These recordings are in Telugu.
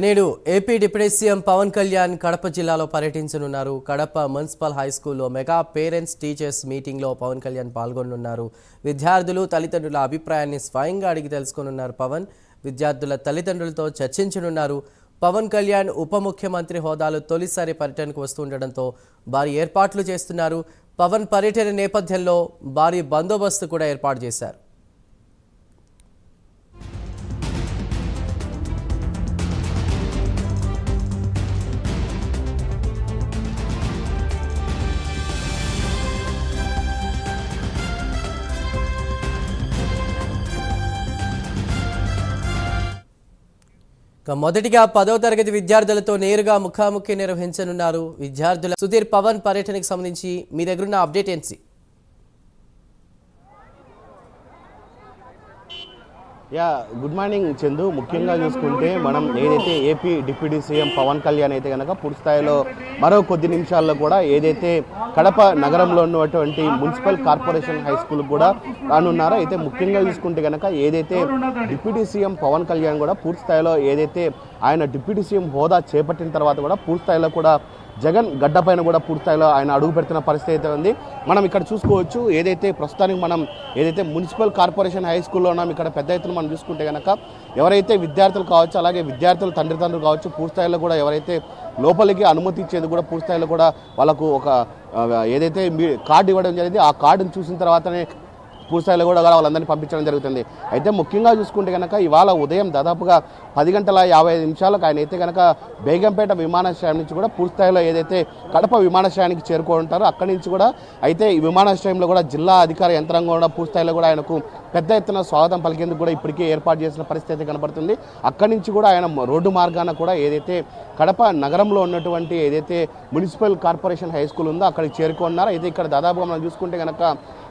నేడు AP deputy CM Pawan Kalyan Kadapa జిల్లాలో పర్యటించనున్నారు. కడప మున్సిపల్ హై స్కూల్లో మెగా పేరెంట్స్ టీచర్స్ మీటింగ్లో పవన్ కళ్యాణ్ పాల్గొనున్నారు. విద్యార్థులు తల్లిదండ్రుల అభిప్రాయాన్ని స్వయంగా అడిగి తెలుసుకోనున్నారు. పవన్ విద్యార్థుల తల్లిదండ్రులతో చర్చించనున్నారు. పవన్ కళ్యాణ్ ఉప ముఖ్యమంత్రి హోదాలో తొలిసారి పర్యటనకు వస్తుండటంతో భారీ ఏర్పాట్లు చేస్తున్నారు. పవన్ పర్యటన నేపథ్యంలో భారీ బందోబస్తు కూడా ఏర్పాటు చేశారు. మొదటిగా 10వ తరగతి విద్యార్థులతో నేరుగా ముఖాముఖి నిర్వహించనున్నారు. విద్యార్థుల సుధీర్, పవన్ పర్యటనకు సంబంధించి మీ దగ్గరున్న అప్డేట్ ఏంటి? Good morning Chandu. ముఖ్యంగా చూసుకుంటే మనం ఏదైతే AP deputy CM Pawan Kalyan అయితే కనుక పూర్తి స్థాయిలో మరో కొద్ది నిమిషాల్లో కూడా ఏదైతే కడప నగరంలో ఉన్నటువంటి మున్సిపల్ కార్పొరేషన్ హై స్కూల్ కూడా రానున్నారో అయితే ముఖ్యంగా చూసుకుంటే కనుక ఏదైతే డిప్యూటీ సీఎం పవన్ కళ్యాణ్ కూడా పూర్తి స్థాయిలో ఏదైతే ఆయన డిప్యూటీ సీఎం హోదా చేపట్టిన తర్వాత కూడా పూర్తి స్థాయిలో కూడా జగన్ గడ్డ పైన కూడా పూర్తిస్థాయిలో ఆయన అడుగు పెడుతున్న పరిస్థితి అయితే ఉంది. మనం ఇక్కడ చూసుకోవచ్చు ఏదైతే ప్రస్తుతానికి మనం ఏదైతే మున్సిపల్ కార్పొరేషన్ హై స్కూల్లో ఉన్నాం, ఇక్కడ పెద్ద ఎత్తున మనం చూసుకుంటే కనుక ఎవరైతే విద్యార్థులు కావచ్చు, అలాగే విద్యార్థుల తండ్రులు కావచ్చు, పూర్తిస్థాయిలో కూడా ఎవరైతే లోపలికి అనుమతి ఇచ్చేది కూడా పూర్తిస్థాయిలో కూడా వాళ్ళకు ఒక ఏదైతే కార్డు ఇవ్వడం జరిగింది, ఆ కార్డును చూసిన తర్వాతనే పూర్తిస్థాయిలో కూడా వాళ్ళందరినీ పంపించడం జరుగుతుంది. అయితే ముఖ్యంగా చూసుకుంటే కనుక ఇవాళ ఉదయం దాదాపుగా 10:55 ఆయన అయితే కనుక బేగంపేట విమానాశ్రయం నుంచి కూడా పూర్తిస్థాయిలో ఏదైతే కడప విమానాశ్రయానికి చేరుకుంటారో అక్కడి నుంచి కూడా అయితే ఈ విమానాశ్రయంలో కూడా జిల్లా అధికార యంత్రాంగం కూడా పూర్తిస్థాయిలో కూడా ఆయనకు పెద్ద ఎత్తున స్వాగతం పలికేందుకు కూడా ఇప్పటికే ఏర్పాటు చేసిన పరిస్థితి కనబడుతుంది. అక్కడి నుంచి కూడా ఆయన రోడ్డు మార్గాన కూడా ఏదైతే కడప నగరంలో ఉన్నటువంటి ఏదైతే మున్సిపల్ కార్పొరేషన్ హై స్కూల్ ఉందో అక్కడికి చేరుకున్నారు. అయితే ఇక్కడ దాదాపుగా మనం చూసుకుంటే కనుక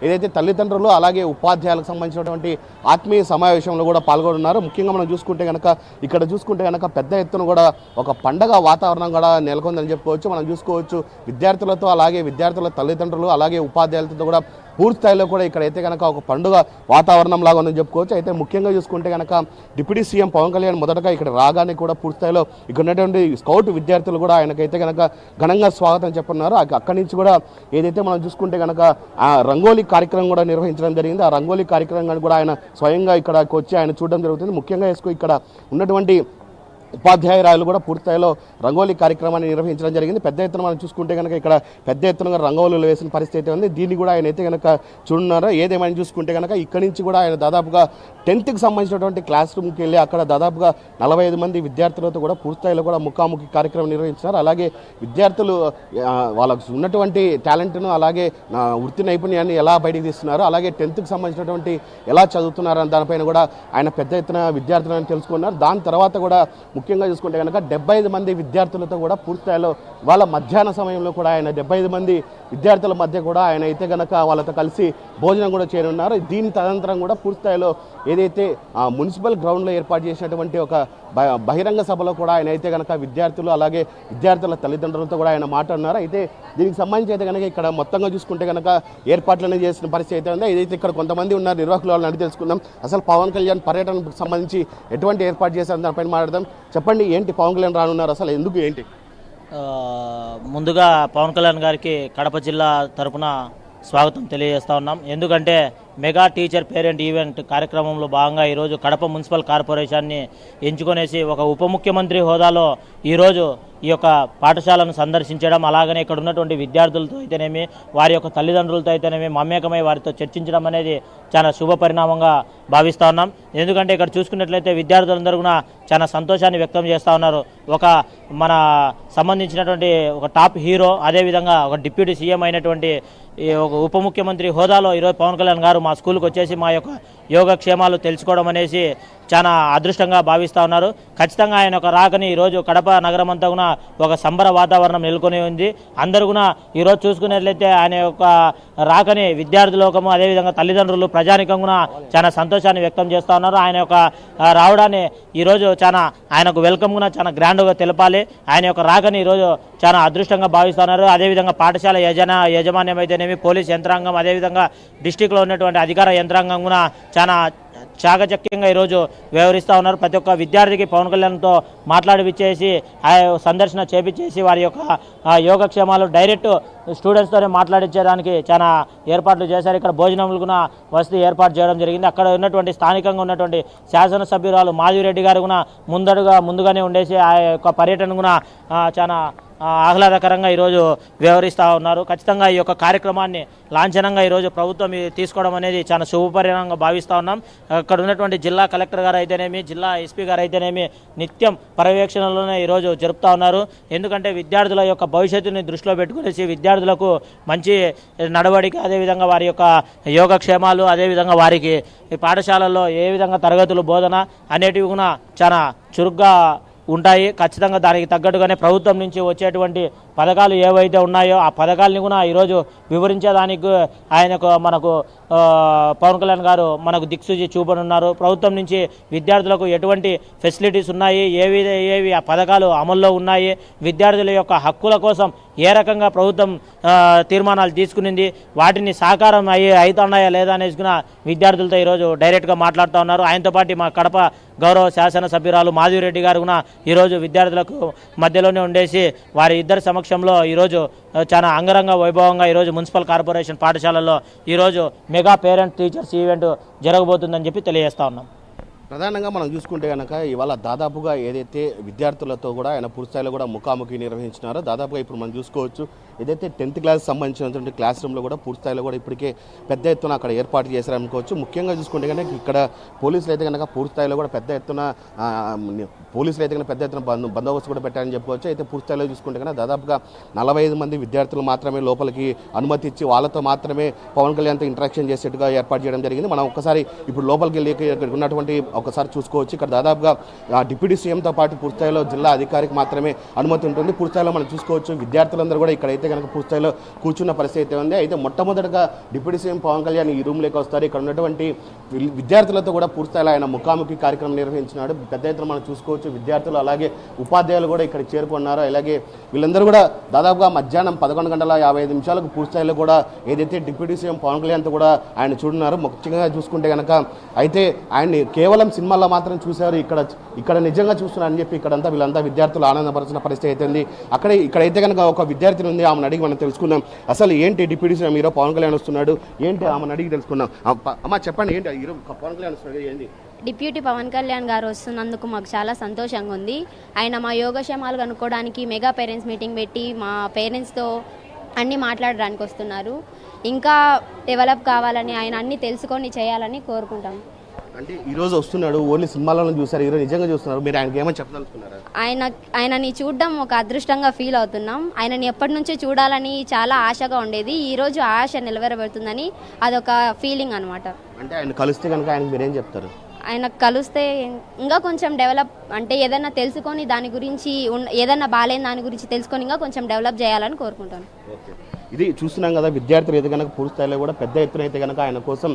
ఏదైతే తల్లిదండ్రులు అలాగే ఉపాధ్యాయులకు సంబంధించినటువంటి ఆత్మీయ సమావేశంలో కూడా పాల్గొన్నారు. ముఖ్యంగా మనం చూసుకుంటే కనుక ఇక్కడ చూసుకుంటే కనుక పెద్ద ఎత్తున కూడా ఒక పండగ వాతావరణం కూడా నెలకొందని చెప్పుకోవచ్చు. మనం చూసుకోవచ్చు విద్యార్థులతో అలాగే విద్యార్థుల తల్లిదండ్రులు అలాగే ఉపాధ్యాయులతో కూడా పూర్తి స్థాయిలో కూడా ఇక్కడైతే కనుక ఒక పండుగ వాతావరణం లాగా ఉందని చెప్పుకోవచ్చు. అయితే ముఖ్యంగా చూసుకుంటే కనుక డిప్యూటీ సీఎం పవన్ కళ్యాణ్ మొదటగా ఇక్కడ రాగానే కూడా పూర్తి స్థాయిలో ఇక్కడ ఉన్నటువంటి స్కౌట్ విద్యార్థులు కూడా ఆయనకైతే కనుక ఘనంగా స్వాగతం చెప్పున్నారు. అక్కడి నుంచి కూడా ఏదైతే మనం చూసుకుంటే కనుక ఆ రంగోలీ కార్యక్రమం కూడా నిర్వహించడం జరిగింది. ఆ రంగోలీ కార్యక్రమాన్ని కూడా ఆయన స్వయంగా ఇక్కడికి వచ్చి ఆయన చూడడం జరుగుతుంది. ముఖ్యంగా ఇక్కడ ఉన్నటువంటి ఉపాధ్యాయురాలు కూడా పూర్తిస్థాయిలో రంగోలీ కార్యక్రమాన్ని నిర్వహించడం జరిగింది. పెద్ద ఎత్తున మనం చూసుకుంటే కనుక ఇక్కడ పెద్ద ఎత్తున రంగోలీలు వేసిన పరిస్థితి ఉంది. దీన్ని కూడా ఆయన అయితే కనుక చూడన్నారు. ఏదేమైనా చూసుకుంటే కనుక ఇక్కడి నుంచి కూడా ఆయన దాదాపుగా 10th సంబంధించినటువంటి క్లాస్ రూమ్కి వెళ్ళి అక్కడ దాదాపుగా 45 మంది విద్యార్థులతో కూడా పూర్తిస్థాయిలో కూడా ముఖాముఖి కార్యక్రమం నిర్వహించారు. అలాగే విద్యార్థులు వాళ్ళకు ఉన్నటువంటి టాలెంట్ను అలాగే వృత్తి నైపుణ్యాన్ని ఎలా బయటికి తీస్తున్నారు, అలాగే 10th సంబంధించినటువంటి ఎలా చదువుతున్నారు అన్న దానిపైన కూడా ఆయన పెద్ద ఎత్తున విద్యార్థులను తెలుసుకున్నారు. దాని తర్వాత కూడా ముఖ్యంగా చూసుకుంటే కనుక 75 మంది విద్యార్థులతో కూడా పూర్తిస్థాయిలో వాళ్ళ మధ్యాహ్న సమయంలో కూడా ఆయన 75 మంది విద్యార్థుల మధ్య కూడా ఆయన అయితే కనుక వాళ్ళతో కలిసి భోజనం కూడా చేరున్నారు. దీని తదనంతరం కూడా పూర్తిస్థాయిలో ఏదైతే మున్సిపల్ గ్రౌండ్లో ఏర్పాటు చేసినటువంటి ఒక బహిరంగ సభలో కూడా ఆయన అయితే కనుక విద్యార్థులు అలాగే విద్యార్థుల తల్లిదండ్రులతో కూడా ఆయన మాట్లాడినారు. అయితే దీనికి సంబంధించి అయితే కనుక ఇక్కడ మొత్తంగా చూసుకుంటే కనుక ఏర్పాట్లనే చేసిన పరిస్థితి అయితే ఉంది. ఏదైతే ఇక్కడ కొంతమంది ఉన్నారు నిర్వాహకులు, వాళ్ళని అడిగి తెలుసుకుందాం. అసలు పవన్ కళ్యాణ్ పర్యటనకు సంబంధించి ఎటువంటి ఏర్పాటు చేశారు దానిపైన మాట్లాడదాం. చెప్పండి, ఏంటి పవన్ కళ్యాణ్ రానున్నారు, అసలు ఎందుకు ఏంటి? ముందుగా పవన్ కళ్యాణ్ గారికి కడప జిల్లా తరపున స్వాగతం తెలియజేస్తా ఉన్నాం. ఎందుకంటే మెగా టీచర్ పేరెంట్ ఈవెంట్ కార్యక్రమంలో భాగంగా ఈరోజు కడప మున్సిపల్ కార్పొరేషన్ని ఎంచుకొనేసి ఒక ఉప ముఖ్యమంత్రి హోదాలో ఈరోజు ఈ యొక్క పాఠశాలను సందర్శించడం, అలాగనే ఇక్కడ ఉన్నటువంటి విద్యార్థులతో అయితేనేమి వారి యొక్క తల్లిదండ్రులతో అయితేనేమి మమేకమై వారితో చర్చించడం అనేది చాలా శుభ పరిణామంగా భావిస్తూ ఉన్నాం. ఎందుకంటే ఇక్కడ చూసుకున్నట్లయితే విద్యార్థులందరూ కూడా చాలా సంతోషాన్ని వ్యక్తం చేస్తూ ఉన్నారు. ఒక మన సంబంధించినటువంటి ఒక టాప్ హీరో, అదేవిధంగా ఒక డిప్యూటీ సీఎం అయినటువంటి ఒక ఉప ముఖ్యమంత్రి హోదాలో ఈరోజు పవన్ కళ్యాణ్ గారు మా స్కూల్కి వచ్చేసి మా యొక్క యోగక్షేమాలు తెలుసుకోవడం అనేసి చాలా అదృష్టంగా భావిస్తూ ఉన్నారు. ఖచ్చితంగా ఆయన ఒక రాకని ఈరోజు కడప నగరం అంతా కూడా ఒక సంబర వాతావరణం నెలకొని ఉంది. అందరూ కూడా ఈరోజు చూసుకున్నట్లయితే ఆయన యొక్క రాకని విద్యార్థి లోకము అదేవిధంగా తల్లిదండ్రులు ప్రజానికం కూడా చాలా సంతోషాన్ని వ్యక్తం చేస్తూ ఉన్నారు. ఆయన యొక్క రావడాన్ని ఈరోజు చాలా ఆయనకు వెల్కమ్ కూడా చాలా గ్రాండ్గా తెలపాలి. ఆయన యొక్క రాకని ఈరోజు చాలా అదృష్టంగా భావిస్తున్నారు. అదేవిధంగా పాఠశాల యజమాన్యం అయితేనేమి, పోలీస్ యంత్రాంగం, అదేవిధంగా డిస్టిక్లో ఉన్నటువంటి అధికార యంత్రాంగం కూడా చాలా చాకచక్యంగా ఈరోజు వ్యవహరిస్తూ ఉన్నారు. ప్రతి ఒక్క విద్యార్థికి పవన్ కళ్యాణ్తో మాట్లాడిపిచ్చేసి ఆ సందర్శన చేపించేసి వారి యొక్క యోగక్షేమాలు డైరెక్ట్ స్టూడెంట్స్తోనే మాట్లాడించడానికి చాలా ఏర్పాట్లు చేశారు. ఇక్కడ భోజనములు కూడా వసతి ఏర్పాటు చేయడం జరిగింది. అక్కడ ఉన్నటువంటి స్థానికంగా ఉన్నటువంటి శాసనసభ్యురాలు మాధవిరెడ్డి గారు కూడా ముందుగానే ఉండేసి ఆ యొక్క పర్యటన కూడా చాలా ఆహ్లాదకరంగా ఈరోజు వ్యవహరిస్తూ ఉన్నారు. ఖచ్చితంగా ఈ యొక్క కార్యక్రమాన్ని లాంఛనంగా ఈరోజు ప్రభుత్వం తీసుకోవడం అనేది చాలా శుభపరిణామంగా భావిస్తూ ఉన్నాం. అక్కడ ఉన్నటువంటి జిల్లా కలెక్టర్ గారు అయితేనేమి, జిల్లా ఎస్పీ గారు అయితేనేమి నిత్యం పర్యవేక్షణలోనే ఈరోజు జరుపుతూ ఉన్నారు. ఎందుకంటే విద్యార్థుల యొక్క భవిష్యత్తుని దృష్టిలో పెట్టుకునేసి విద్యార్థులకు మంచి నడవడిక, అదేవిధంగా వారి యొక్క యోగక్షేమాలు, అదేవిధంగా వారికి పాఠశాలల్లో ఏ విధంగా తరగతులు బోధన అనేటివి కూడా చాలా చురుగ్గా ఉంటాయి. ఖచ్చితంగా దానికి తగ్గట్టుగానే ప్రభుత్వం నుంచి వచ్చేటువంటి పథకాలు ఏవైతే ఉన్నాయో ఆ పథకాలని కూడా ఈరోజు వివరించేదానికి మనకు పవన్ కళ్యాణ్ గారు మనకు దిక్సూచి చూపనున్నారు. ప్రభుత్వం నుంచి విద్యార్థులకు ఎటువంటి ఫెసిలిటీస్ ఉన్నాయి, ఏవి ఆ పథకాలు అమల్లో ఉన్నాయి, విద్యార్థుల యొక్క హక్కుల కోసం ఏ రకంగా ప్రభుత్వం తీర్మానాలు తీసుకునింది, వాటిని సాకారం అవుతున్నాయా లేదా అనేసి కూడా విద్యార్థులతో ఈరోజు డైరెక్ట్గా మాట్లాడుతూ ఉన్నారు. ఆయనతో పాటు మా కడప గౌరవ శాసనసభ్యురాలు మాధవిరెడ్డి గారు కూడా ఈరోజు విద్యార్థులకు మధ్యలోనే ఉండేసి వారి ఇద్దరి సమక్షంలో ఈరోజు చాలా అంగరంగ వైభవంగా ఈరోజు మున్సిపల్ కార్పొరేషన్ పాఠశాలల్లో ఈరోజు మెగా పేరెంట్ టీచర్స్ ఈవెంట్ జరగబోతుందని చెప్పి తెలియజేస్తా ఉన్నాం. ప్రధానంగా మనం చూసుకుంటే కనుక ఇవాళ దాదాపుగా ఏదైతే విద్యార్థులతో కూడా ఆయన పూర్తిస్థాయిలో కూడా ముఖాముఖి నిర్వహించినారో దాదాపుగా ఇప్పుడు మనం చూసుకోవచ్చు. ఏదైతే 10th క్లాస్ సంబంధించినటువంటి క్లాస్ రూమ్లో కూడా పూర్తిస్థాయిలో కూడా ఇప్పటికే పెద్ద ఎత్తున అక్కడ ఏర్పాటు చేశారనుకోవచ్చు. ముఖ్యంగా చూసుకుంటే కనుక ఇక్కడ పోలీసులు అయితే కనుక పూర్తిస్థాయిలో కూడా పెద్ద ఎత్తున బందోబస్తు కూడా పెట్టారని చెప్పుకోవచ్చు. అయితే పూర్తిస్థాయిలో చూసుకుంటే కనుక దాదాపుగా 45 మంది విద్యార్థులు మాత్రమే లోపలికి అనుమతి ఇచ్చి వాళ్ళతో మాత్రమే పవన్ కళ్యాణ్తో ఇంటరాక్షన్ చేసేట్టుగా ఏర్పాటు చేయడం జరిగింది. మనం ఒకసారి ఇప్పుడు లోపలికి వెళ్ళి ఇక్కడ ఉన్నటువంటి ఒకసారి చూసుకోవచ్చు. ఇక్కడ దాదాపుగా డిప్యూటీ సీఎంతో పాటు పూర్తిస్థాయిలో జిల్లా అధికారికి మాత్రమే అనుమతి ఉంటుంది. పూర్తిస్థాయిలో మనం చూసుకోవచ్చు విద్యార్థులందరూ కూడా ఇక్కడైతే కనుక పూర్తిస్థాయిలో కూర్చున్న పరిస్థితి ఉంది. అయితే మొట్టమొదటిగా డిప్యూటీ సీఎం పవన్ కళ్యాణ్ ఈ రూమ్లోకి వస్తారు. ఇక్కడ ఉన్నటువంటి విద్యార్థులతో కూడా పూర్తిస్థాయిలో ఆయన ముఖాముఖి కార్యక్రమం నిర్వహించినాడు. పెద్ద ఎత్తున మనం చూసుకోవచ్చు విద్యార్థులు అలాగే ఉపాధ్యాయులు కూడా ఇక్కడ చేరుకున్నారు. అలాగే వీళ్ళందరూ కూడా దాదాపుగా మధ్యాహ్నం 11:55 పూర్తిస్థాయిలో కూడా ఏదైతే డిప్యూటీ సీఎం పవన్ కళ్యాణ్తో కూడా ఆయన చూడున్నారు. ముఖ్యంగా చూసుకుంటే కనుక అయితే ఆయన్ని కేవలం సినిమాల్లో మాత్రం చూశారు, ఇక్కడ నిజంగా చూస్తున్నారని చెప్పి ఇక్కడంతా వీళ్ళంతా విద్యార్థులు ఆనందపరిచిన పరిస్థితి అయితే ఇక్కడైతే కనుక ఒక విద్యార్థిని ఉంది. ఆమెను అడిగి మనం తెలుసుకుందాం అసలు ఏంటి deputy CM hero Pawan Kalyan వస్తున్నాడు ఏంటి ఆమెను అడిగి తెలుసుకుందాం. అమ్మ చెప్పండి ఏంటి హీరో పవన్ కళ్యాణ్ వస్తున్నాడు ఏంటి? డిప్యూటీ పవన్ కళ్యాణ్ గారు వస్తున్నందుకు మాకు చాలా సంతోషంగా ఉంది. ఆయన మా యోగక్షేమాలు కనుక్కోవడానికి మెగా పేరెంట్స్ మీటింగ్ పెట్టి మా పేరెంట్స్తో అన్నీ మాట్లాడడానికి వస్తున్నారు. ఇంకా డెవలప్ కావాలని ఆయన అన్నీ తెలుసుకొని చేయాలని కోరుకుంటాం. అంటే ఈరోజు వస్తున్నాడు, ఓన్లీ సినిమాలను చూసారు, ఈరోజు నిజంగా చూస్తున్నారు, మీరు ఆయనకి ఏమైనా చెప్పదలుచుకున్నారా? ఆయనని చూడడం ఒక అదృష్టంగా ఫీల్ అవుతున్నాం. ఆయనని ఎప్పటి నుంచో చూడాలని చాలా ఆశగా ఉండేది. ఈరోజు ఆశ నెరవేరబడుతుందని అదొక ఫీలింగ్ అనమాట. అంటే ఆయన కలిస్తే కనుక ఆయనకు మీరేం చెప్తారు? ఆయన కలిస్తే ఇంకా కొంచెం డెవలప్ అంటే ఏదైనా తెలుసుకొని దాని గురించి ఏదైనా బాగాలేని దాని గురించి తెలుసుకొని ఇంకా కొంచెం డెవలప్ చేయాలని కోరుకుంటాను. ఇది చూస్తున్నాం కదా విద్యార్థులు అయితే కనుక పూర్తి స్థాయిలో కూడా పెద్ద ఎత్తున అయితే కనుక ఆయన కోసం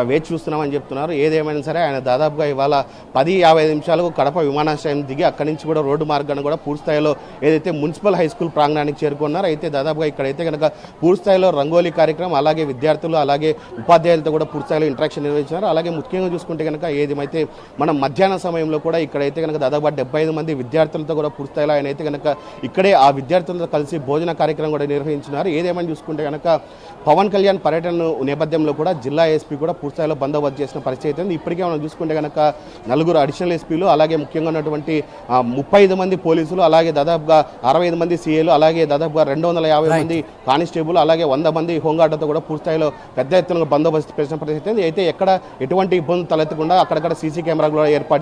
వేచి చూస్తున్నామని చెప్తున్నారు. ఏదేమైనా సరే ఆయన దాదాపుగా ఇవాళ 10:55 కడప విమానాశ్రయం దిగి అక్కడి నుంచి కూడా రోడ్డు మార్గాన్ని కూడా పూర్తి స్థాయిలో ఏదైతే మున్సిపల్ హై స్కూల్ ప్రాంగణానికి చేరుకున్నారు. అయితే దాదాపుగా ఇక్కడైతే కనుక పూర్తి స్థాయిలో రంగోలీ కార్యక్రమం అలాగే విద్యార్థులు అలాగే ఉపాధ్యాయులతో కూడా పూర్తి స్థాయిలో ఇంటరాక్షన్ నిర్వహించారు. అలాగే ముఖ్యంగా చూసుకుంటే కనుక ఏదేమైతే మనం మధ్యాహ్న సమయంలో కూడా ఇక్కడైతే కనుక దాదాపు 75 మంది విద్యార్థులతో కూడా పూర్తి స్థాయిలో ఆయన అయితే కనుక ఇక్కడే ఆ విద్యార్థులతో కలిసి భోజన కార్యక్రమం కూడా నిర్వహించినారు. ఏదేమైనా చూసుకుంటే కనుక పవన్ కళ్యాణ్ పర్యటన నేపథ్యంలో కూడా జిల్లా ఎస్పీ కూడా పూర్తిస్థాయిలో బందోబస్తు చేసిన పరిస్థితి ఉంది. ఇప్పటికే మనం చూసుకుంటే కనుక 4 అడిషనల్ ఎస్పీలు అలాగే ముఖ్యంగా ఉన్నటువంటి 35 మంది పోలీసులు అలాగే దాదాపుగా 65 మంది సీఏలు అలాగే దాదాపుగా 250 మంది కానిస్టేబుల్ అలాగే 100 మంది హోంగార్డులతో కూడా పూర్తిస్థాయిలో పెద్ద ఎత్తున బందోబస్తు చేసిన పరిస్థితి ఉంది. అయితే ఎక్కడ ఎటువంటి ఇబ్బందులు తలెత్తకుండా అక్కడక్కడ సీసీ కెమెరాలు కూడా ఏర్పాటు